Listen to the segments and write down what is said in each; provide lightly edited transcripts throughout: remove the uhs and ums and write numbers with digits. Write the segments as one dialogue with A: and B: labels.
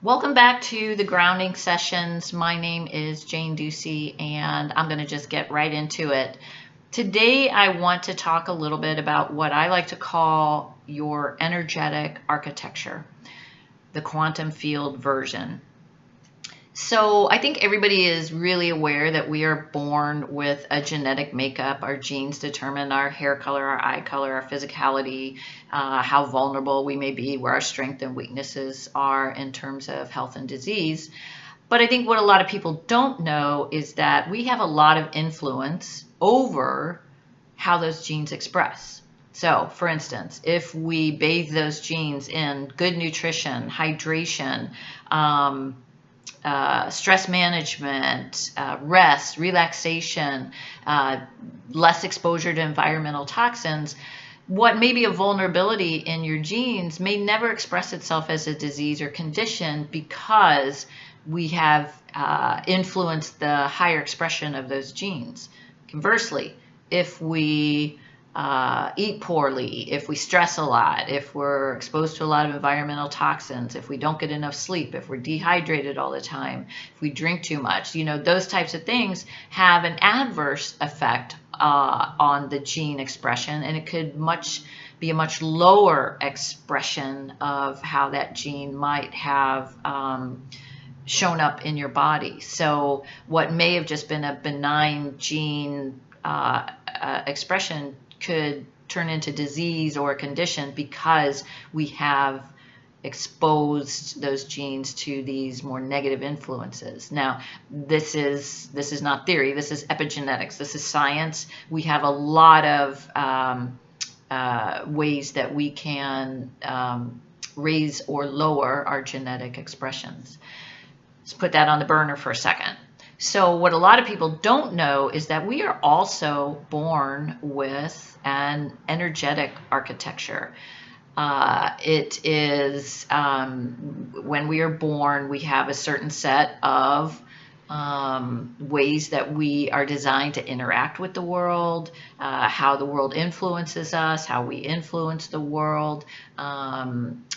A: Welcome back to the grounding sessions. My name is Jane Ducey, and I'm going to just get right into it. Today, I want to talk a little bit about what I like to call your energetic architecture, the quantum field version. So I think everybody is really aware that we are born with a genetic makeup. Our genes determine our hair color, our eye color, our physicality, how vulnerable we may be, where our strengths and weaknesses are in terms of health and disease. But I think what a lot of people don't know is that we have a lot of influence over how those genes express. So, for instance, if we bathe those genes in good nutrition, hydration, stress management, rest, relaxation, less exposure to environmental toxins, what may be a vulnerability in your genes may never express itself as a disease or condition because we have influenced the higher expression of those genes. Conversely, if we eat poorly, if we stress a lot, if we're exposed to a lot of environmental toxins, if we don't get enough sleep, if we're dehydrated all the time, if we drink too much, those types of things have an adverse effect on the gene expression, and it could be a much lower expression of how that gene might have shown up in your body. So what may have just been a benign gene expression could turn into disease or a condition because we have exposed those genes to these more negative influences. Now, this is not theory. This is epigenetics. This is science. We have a lot of ways that we can raise or lower our genetic expressions. Let's put that on the burner for a second. So what a lot of people don't know is that we are also born with an energetic architecture. It is when we are born, we have a certain set of ways that we are designed to interact with the world, how the world influences us, how we influence the world.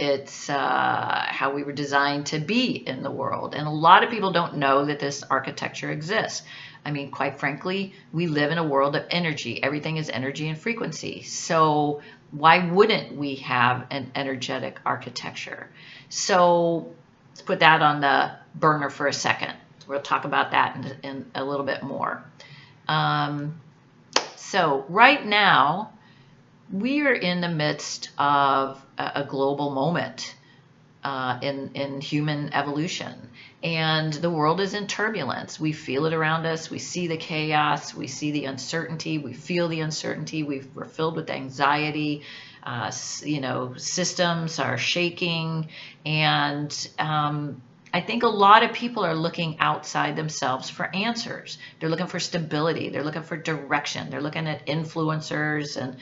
A: It's how we were designed to be in the world. And a lot of people don't know that this architecture exists. I mean, quite frankly, we live in a world of energy. Everything is energy and frequency. So why wouldn't we have an energetic architecture? So let's put that on the burner for a second. We'll talk about that in a little bit more. So right now, we are in the midst of a global moment in human evolution. And the world is in turbulence. We feel it around us. We see the chaos. We see the uncertainty. We feel the uncertainty. We're filled with anxiety. Systems are shaking. And I think a lot of people are looking outside themselves for answers. They're looking for stability. They're looking for direction. They're looking at influencers and,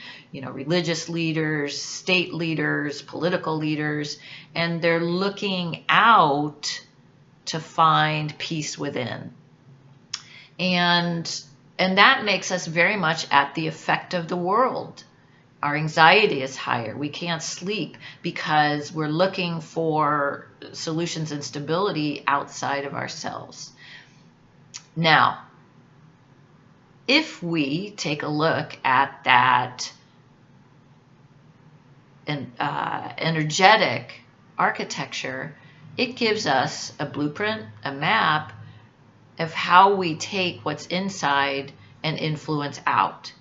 A: religious leaders, state leaders, political leaders, and they're looking out to find peace within. And that makes us very much at the effect of the world. Our anxiety is higher. We can't sleep because we're looking for solutions and stability outside of ourselves. Now, if we take a look at that energetic architecture, it gives us a blueprint, a map of how we take what's inside and influence out.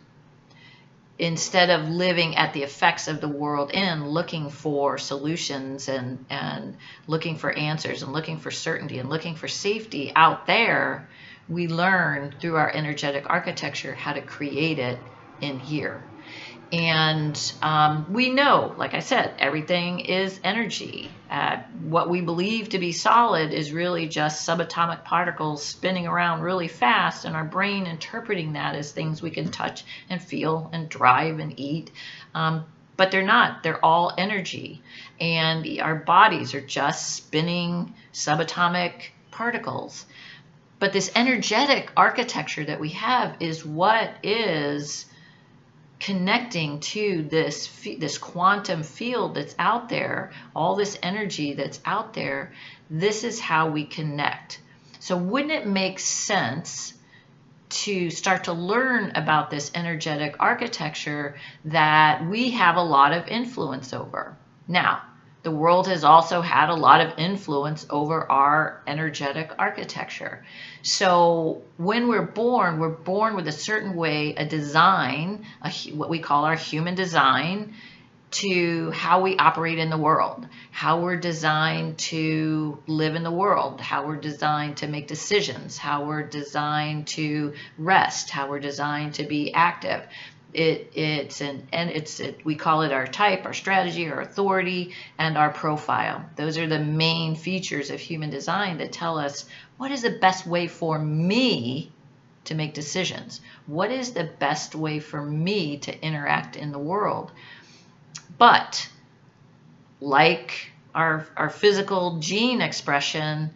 A: Instead of living at the effects of the world looking for solutions and looking for answers and looking for certainty and looking for safety out there, we learn through our energetic architecture how to create it in here. And we know, like I said, everything is energy. What we believe to be solid is really just subatomic particles spinning around really fast, and our brain interpreting that as things we can touch and feel and drive and eat. But they're not. They're all energy. And our bodies are just spinning subatomic particles. But this energetic architecture that we have is what is connecting to this quantum field that's out there, all this energy that's out there, this is how we connect. So wouldn't it make sense to start to learn about this energetic architecture that we have a lot of influence over? Now, the world has also had a lot of influence over our energetic architecture. So when we're born with a certain way, a design, what we call our human design, to how we operate in the world, how we're designed to live in the world, how we're designed to make decisions, how we're designed to rest, how we're designed to be active. We call it our type, our strategy, our authority, and our profile. Those are the main features of human design that tell us what is the best way for me to make decisions. What is the best way for me to interact in the world? But like our physical gene expression,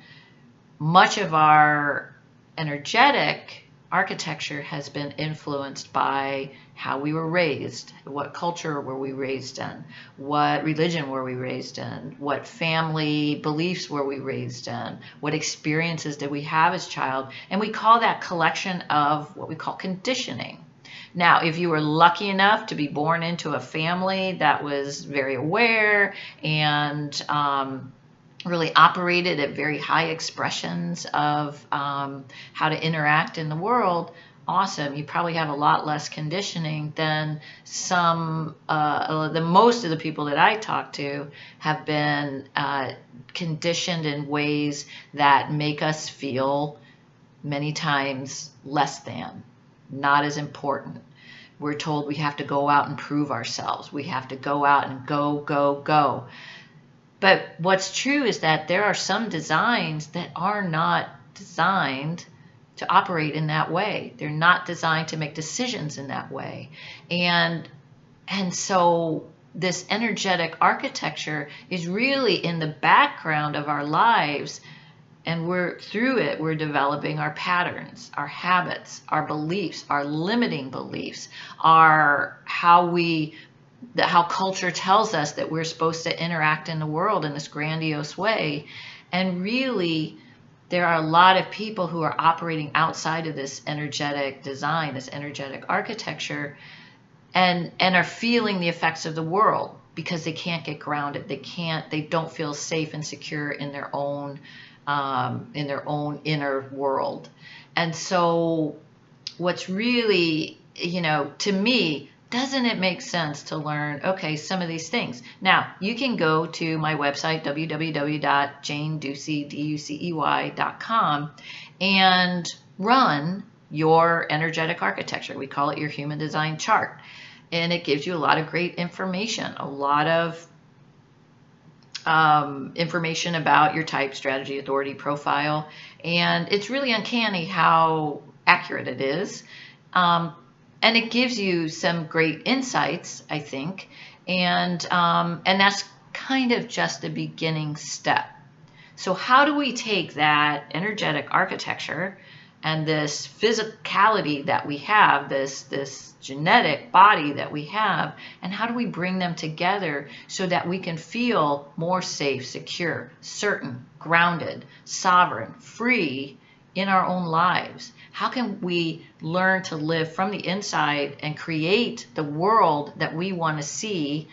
A: much of our energetic architecture has been influenced by how we were raised, what culture were we raised in, what religion were we raised in, what family beliefs were we raised in, what experiences did we have as a child, and we call that collection of what we call conditioning. Now, if you were lucky enough to be born into a family that was very aware and really operated at very high expressions of how to interact in the world, awesome. You probably have a lot less conditioning than most of the people that I talk to have been conditioned in ways that make us feel many times less than, not as important. We're told we have to go out and prove ourselves. We have to go out and go. But what's true is that there are some designs that are not designed to operate in that way. They're not designed to make decisions in that way. And so this energetic architecture is really in the background of our lives, and we're developing our patterns, our habits, our beliefs, our limiting beliefs, how culture tells us that we're supposed to interact in the world in this grandiose way. And really, there are a lot of people who are operating outside of this energetic design, this energetic architecture, and are feeling the effects of the world because they can't get grounded. They don't feel safe and secure in their own inner world. And so what's really, to me, doesn't it make sense to learn, okay, some of these things? Now, you can go to my website, www.janeducey.com, and run your energetic architecture. We call it your human design chart. And it gives you a lot of great information, a lot of information about your type, strategy, authority, profile. And it's really uncanny how accurate it is. And it gives you some great insights, I think. And that's kind of just the beginning step. So how do we take that energetic architecture and this physicality that we have, this genetic body that we have, and how do we bring them together so that we can feel more safe, secure, certain, grounded, sovereign, free in our own lives? How can we learn to live from the inside and create the world that we want to see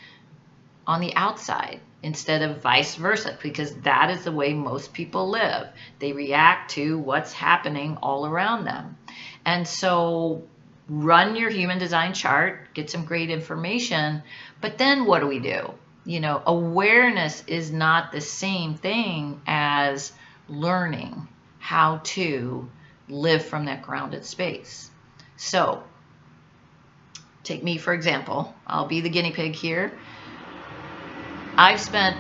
A: on the outside instead of vice versa? Because that is the way most people live. They react to what's happening all around them. And so run your human design chart, get some great information, but then what do? Awareness is not the same thing as learning how to live from that grounded space. So take me, for example. I'll be the guinea pig here. I've spent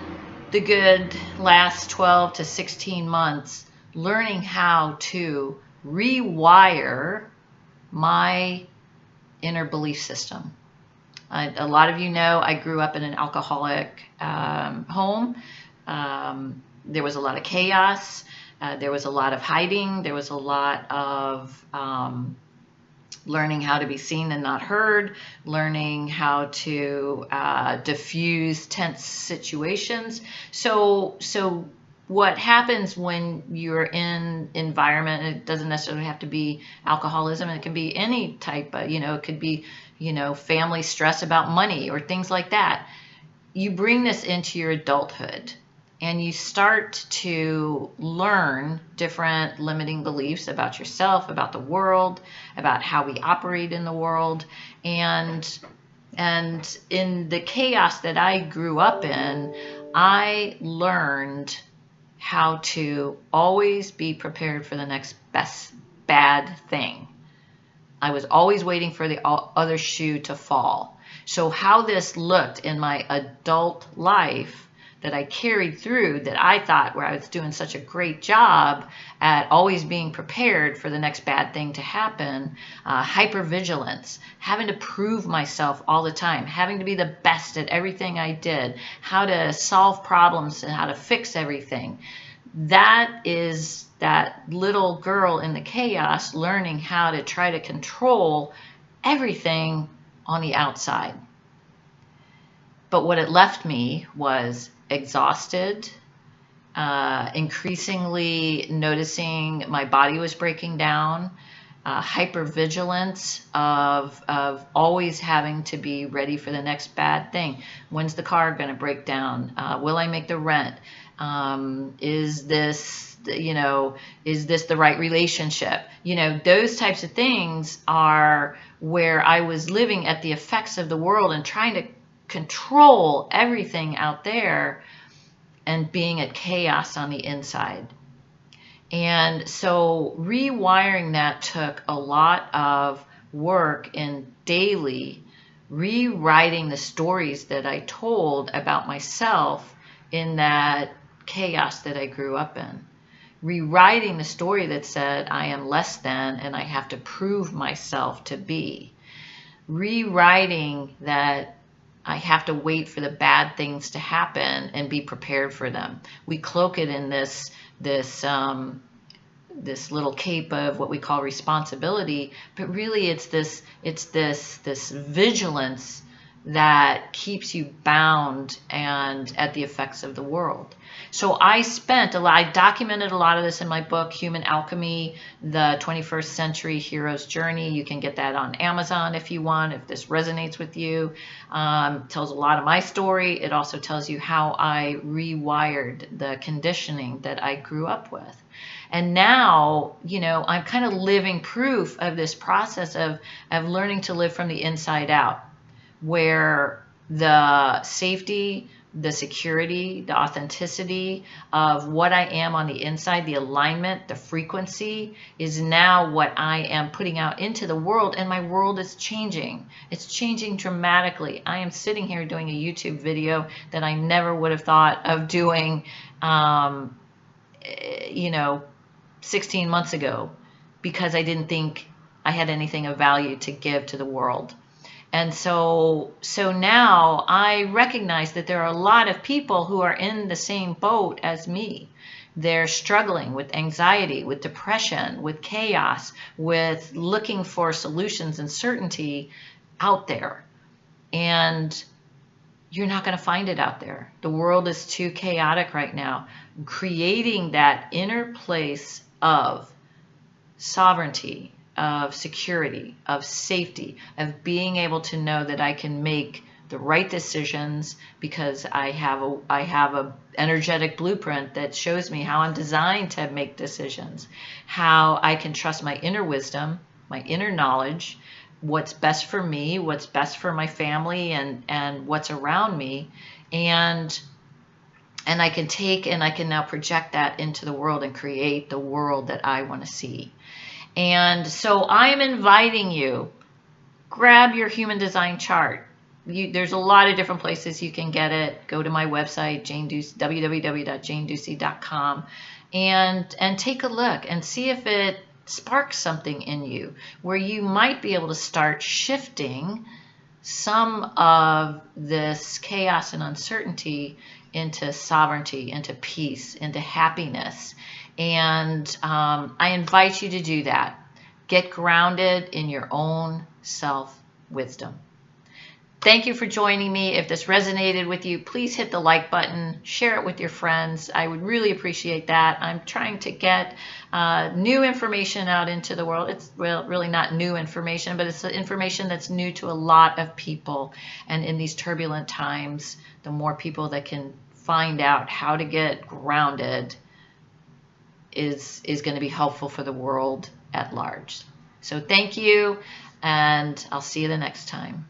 A: the good last 12 to 16 months learning how to rewire my inner belief system. A lot of you know I grew up in an alcoholic home. There was a lot of chaos. There was a lot of hiding. There was a lot of learning how to be seen and not heard, learning how to diffuse tense situations. So what happens when you're in environment, it doesn't necessarily have to be alcoholism, it can be any type of, it could be, family stress about money or things like that. You bring this into your adulthood and you start to learn different limiting beliefs about yourself, about the world, about how we operate in the world. And in the chaos that I grew up in, I learned how to always be prepared for the next best bad thing. I was always waiting for the other shoe to fall. So how this looked in my adult life that I carried through, that I thought where I was doing such a great job at always being prepared for the next bad thing to happen, hypervigilance, having to prove myself all the time, having to be the best at everything I did, how to solve problems and how to fix everything. That is that little girl in the chaos learning how to try to control everything on the outside. But what it left me was exhausted, increasingly noticing my body was breaking down, hypervigilance of always having to be ready for the next bad thing. When's the car going to break down? Will I make the rent? Is this the right relationship? Those types of things are where I was living at the effects of the world and trying to control everything out there and being at chaos on the inside. And so rewiring that took a lot of work in daily rewriting the stories that I told about myself in that chaos that I grew up in. Rewriting the story that said I am less than and I have to prove myself to be. Rewriting that I have to wait for the bad things to happen and be prepared for them. We cloak it in this little cape of what we call responsibility, but really it's this vigilance that keeps you bound and at the effects of the world. So I documented a lot of this in my book, Human Alchemy, The 21st Century Hero's Journey. You can get that on Amazon if you want, if this resonates with you. Tells a lot of my story. It also tells you how I rewired the conditioning that I grew up with. And now, I'm kind of living proof of this process of learning to live from the inside out, where the safety, the security, the authenticity of what I am on the inside, the alignment, the frequency is now what I am putting out into the world, and my world is changing. It's changing dramatically. I am sitting here doing a YouTube video that I never would have thought of doing, 16 months ago, because I didn't think I had anything of value to give to the world. And so now I recognize that there are a lot of people who are in the same boat as me. They're struggling with anxiety, with depression, with chaos, with looking for solutions and certainty out there. And you're not going to find it out there. The world is too chaotic right now. Creating that inner place of sovereignty, of security, of safety, of being able to know that I can make the right decisions because I have a energetic blueprint that shows me how I'm designed to make decisions, how I can trust my inner wisdom, my inner knowledge, what's best for me, what's best for my family and what's around me, and I can take and I can now project that into the world and create the world that I want to see. And so I'm inviting you, grab your human design chart. There's a lot of different places you can get it. Go to my website, www.janeducey.com, and take a look and see if it sparks something in you where you might be able to start shifting some of this chaos and uncertainty into sovereignty, into peace, into happiness. And I invite you to do that. Get grounded in your own self-wisdom. Thank you for joining me. If this resonated with you, please hit the like button, share it with your friends. I would really appreciate that. I'm trying to get new information out into the world. It's really not new information, but it's information that's new to a lot of people. And in these turbulent times, the more people that can find out how to get grounded is going to be helpful for the world at large. So thank you, and I'll see you the next time.